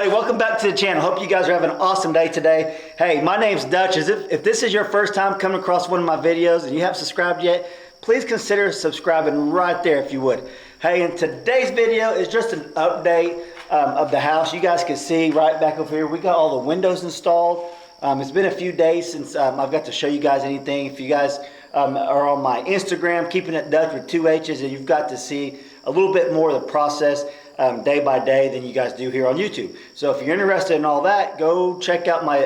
everybody, welcome back to the channel. Hope you guys are having an awesome day today. Hey, my name's Dutch. If this is your first time coming across one of my videos and you haven't subscribed yet, please consider subscribing right there if you would. Hey, in today's video is just an update of the house. You guys can see right back over here, we got all the windows installed. It's been a few days since I've got to show you guys anything. If you guys are on my Instagram, Keeping It Dutch with 2 H's, and you've got to see a little bit more of the process day by day than you guys do here on YouTube. So if you're interested in all that, go check out my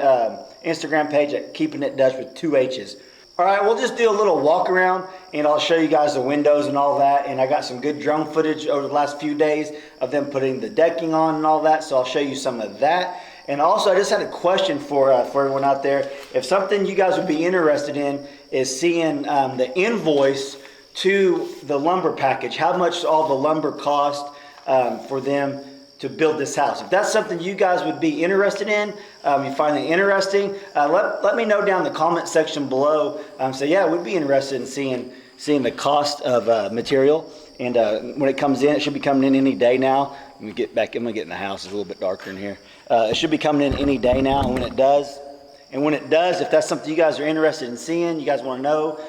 Instagram page at Keeping It Dutch with 2 H's. All right, we'll just do a little walk around and I'll show you guys the windows and all that. And I got some good drone footage over the last few days of them putting the decking on and all that. So I'll show you some of that. And also I just had a question for everyone out there. If something you guys would be interested in is seeing the invoice to the lumber package, how much all the lumber cost for them to build this house. If that's something you guys would be interested in, you find it interesting, let me know down in the comment section below. So yeah, we'd be interested in seeing the cost of material. And when it comes in, it should be coming in any day now. Let me get back, I'm gonna get in the house, it's a little bit darker in here. It should be coming in any day now, and when it does, if that's something you guys are interested in seeing, you guys wanna know,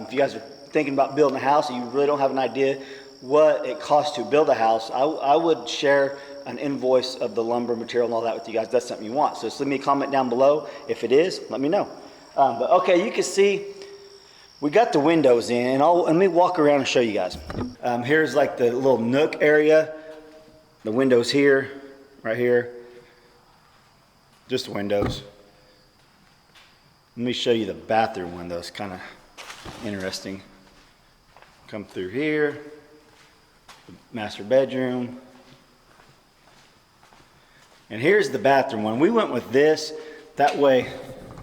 if you guys are thinking about building a house and you really don't have an idea what it costs to build a house, I would share an invoice of the lumber material and all that with you guys. That's something you want. So just leave me a comment down below. If it is, let me know. But okay, you can see we got the windows in, and let me walk around and show you guys. Here's like the little nook area. The windows here, right here. Just windows. Let me show you the bathroom windows, kind of interesting. Come through here. Master bedroom. And here's the bathroom one. We went with this that way.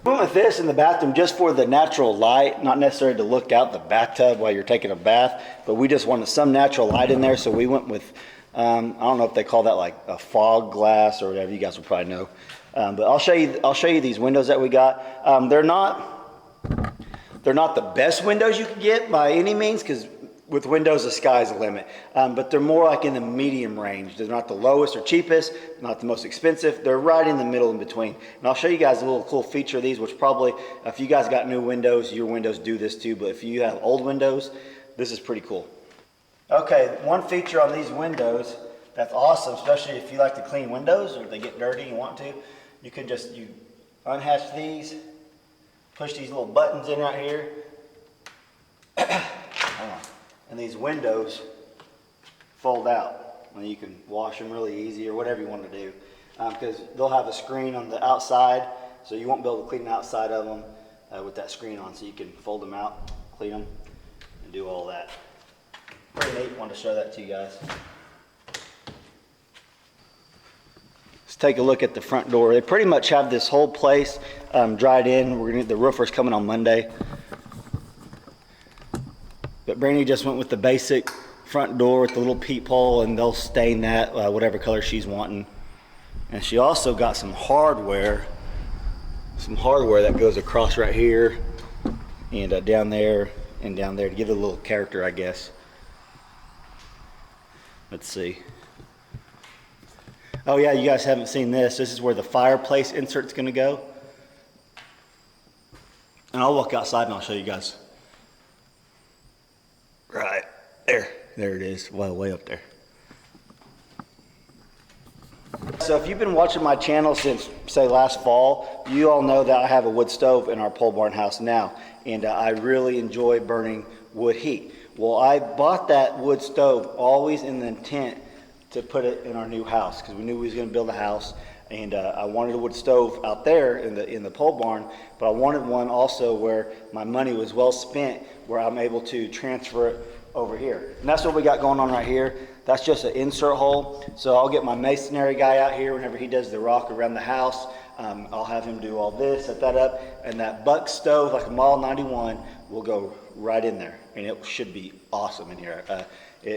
We went with this in the bathroom just for the natural light, not necessarily to look out the bathtub while you're taking a bath, but we just wanted some natural light in there, so we went with I don't know if they call that like a fog glass or whatever. You guys will probably know. But I'll show you these windows that we got. They're not the best windows you can get by any means, because with windows, the sky's the limit. But they're more like in the medium range. They're not the lowest or cheapest, not the most expensive. They're right in the middle in between. And I'll show you guys a little cool feature of these, which probably, if you guys got new windows, your windows do this too. But if you have old windows, this is pretty cool. Okay, one feature on these windows that's awesome, especially if you like to clean windows or they get dirty and you want to, you can just unhatch these, push these little buttons in right here. And these windows fold out, and you can wash them really easy or whatever you want to do, because they'll have a screen on the outside, so you won't be able to clean the outside of them with that screen on, so you can fold them out, clean them, and do all that. Pretty neat. Wanted to show that to you guys. Let's take a look at the front door. They pretty much have this whole place dried in. The roofer's coming on Monday. But Brandy just went with the basic front door with the little peephole, and they'll stain that whatever color she's wanting. And she also got some hardware that goes across right here and down there and down there to give it a little character, I guess. Let's see. Oh yeah, you guys haven't seen this. This is where the fireplace insert's gonna go. And I'll walk outside and I'll show you guys. Right there it is, well, way up there. So if you've been watching my channel since, say, last fall, you all know that I have a wood stove in our pole barn house now, and I really enjoy burning wood heat. Well, I bought that wood stove always in the intent to put it in our new house, because we knew we was going to build a house, and I wanted a wood stove out there in the pole barn, but I wanted one also where my money was well spent, where I'm able to transfer it over here. And that's what we got going on right here. That's just an insert hole. So I'll get my masonry guy out here whenever he does the rock around the house. I'll have him do all this, set that up, and that buck stove, like a Model 91, will go right in there, and it should be awesome in here.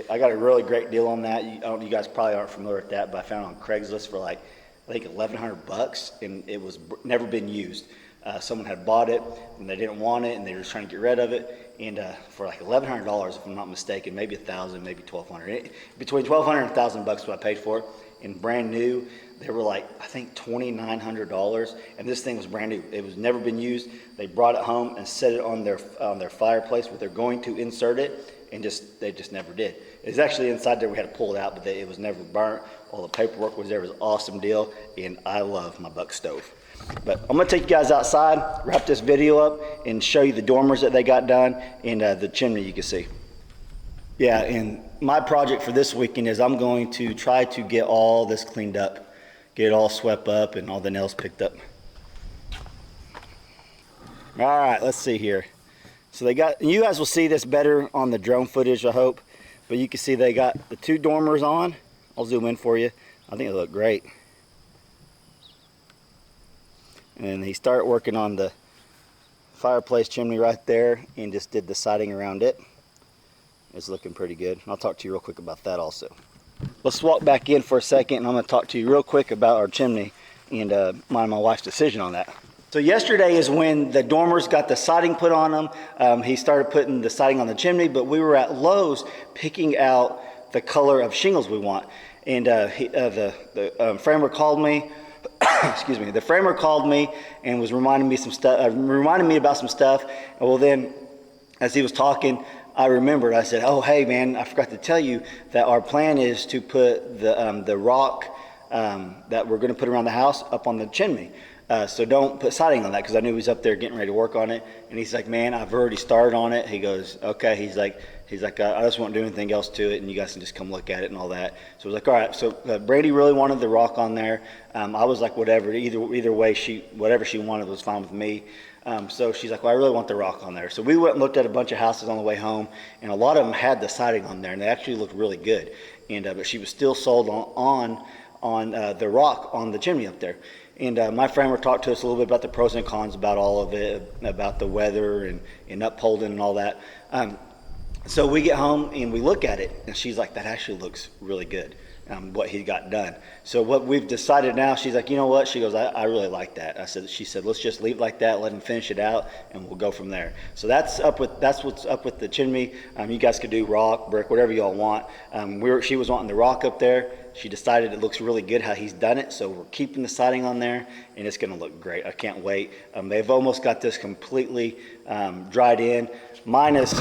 I got a really great deal on that. You guys probably aren't familiar with that, but I found it on Craigslist for like, I think $1,100, and it was never been used. Someone had bought it and they didn't want it, and they were just trying to get rid of it. And for like $1,100, if I'm not mistaken, maybe $1,000, maybe $1,200. Between $1,200 and $1,000 what I paid for it. and brand new. They were like, I think $2,900, and this thing was brand new. It was never been used. They brought it home and set it on their fireplace where they're going to insert it, and they just never did. It's actually inside there. We had to pull it out, but it was never burnt. All the paperwork was there. It was an awesome deal, and I love my Buck stove. But I'm gonna take you guys outside, wrap this video up, and show you the dormers that they got done and the chimney you can see. Yeah, and my project for this weekend is I'm going to try to get all this cleaned up, get it all swept up and all the nails picked up. All right, let's see here. So you guys will see this better on the drone footage, I hope, but you can see they got the 2 dormers on. I'll zoom in for you. I think they look great. And he started working on the fireplace chimney right there and just did the siding around it. It's looking pretty good. I'll talk to you real quick about that also. Let's walk back in for a second, and I'm going to talk to you real quick about our chimney and my wife's decision on that. So yesterday is when the dormers got the siding put on them. He started putting the siding on the chimney, but we were at Lowe's picking out the color of shingles we want. And the framer called me. Excuse me. The framer called me and was reminding me about some stuff. Well, then, as he was talking, I remembered. I said, "Oh, hey, man, I forgot to tell you that our plan is to put the rock that we're going to put around the house up on the chimney. So don't put siding on that," because I knew he was up there getting ready to work on it. And he's like, "Man, I've already started on it." He goes, "Okay." He's like, I just won't do anything else to it, and you guys can just come look at it and all that. So I was like, all right. So Brady really wanted the rock on there. I was like, whatever. Either way, whatever she wanted was fine with me. So she's like, well, I really want the rock on there. So we went and looked at a bunch of houses on the way home, and a lot of them had the siding on there, and they actually looked really good. And but she was still sold on the rock on the chimney up there. And my framer talked to us a little bit about the pros and cons about all of it, about the weather and upholding and all that. So we get home and we look at it, and she's like, that actually looks really good, what he got done. So what we've decided now, she's like, you know what? She goes, I really like that. She said, let's just leave it like that, let him finish it out, and we'll go from there. So that's what's up with the chimney. You guys could do rock, brick, whatever y'all want. She was wanting the rock up there. She decided it looks really good how he's done it, so we're keeping the siding on there, and it's going to look great. I can't wait. They've almost got this completely dried in, minus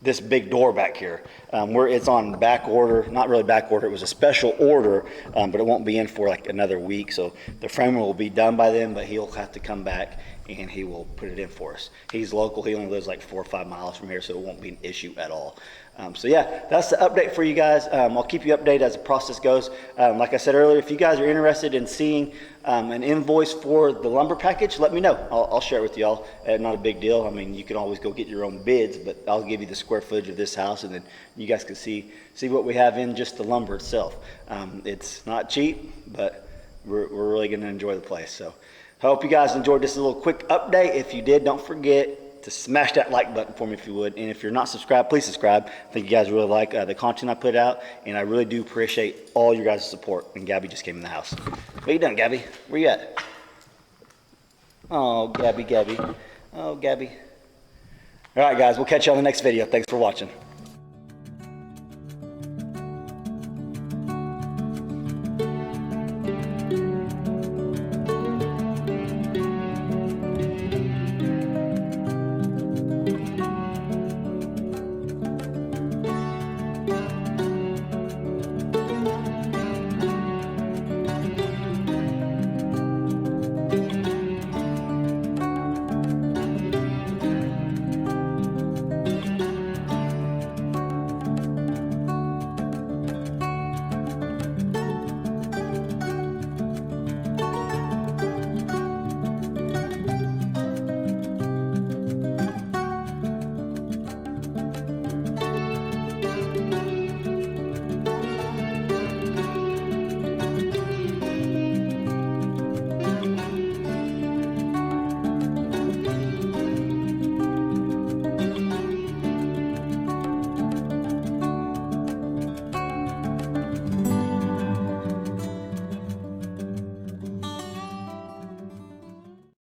this big door back here, where it's on back order. Not really back order, it was a special order, but it won't be in for like another week. So the framer will be done by then, but he'll have to come back and he will put it in for us. He's local, he only lives like 4 or 5 miles from here, so it won't be an issue at all. So yeah, that's the update for you guys. I'll keep you updated as the process goes. Like I said earlier, if you guys are interested in seeing an invoice for the lumber package, let me know. I'll share it with y'all. Not a big deal. I mean, you can always go get your own bids, but I'll give you the square footage of this house, and then you guys can see what we have in just the lumber itself. It's not cheap, but we're really going to enjoy the place. So I hope you guys enjoyed this little quick update. If you did, don't forget to smash that like button for me if you would. And if you're not subscribed, please subscribe. I think you guys really like the content I put out, and I really do appreciate all your guys' support. And Gabby just came in the house. What you done, Gabby? Where you at? Oh, Gabby. Oh, Gabby. All right, guys, we'll catch you on the next video. Thanks for watching.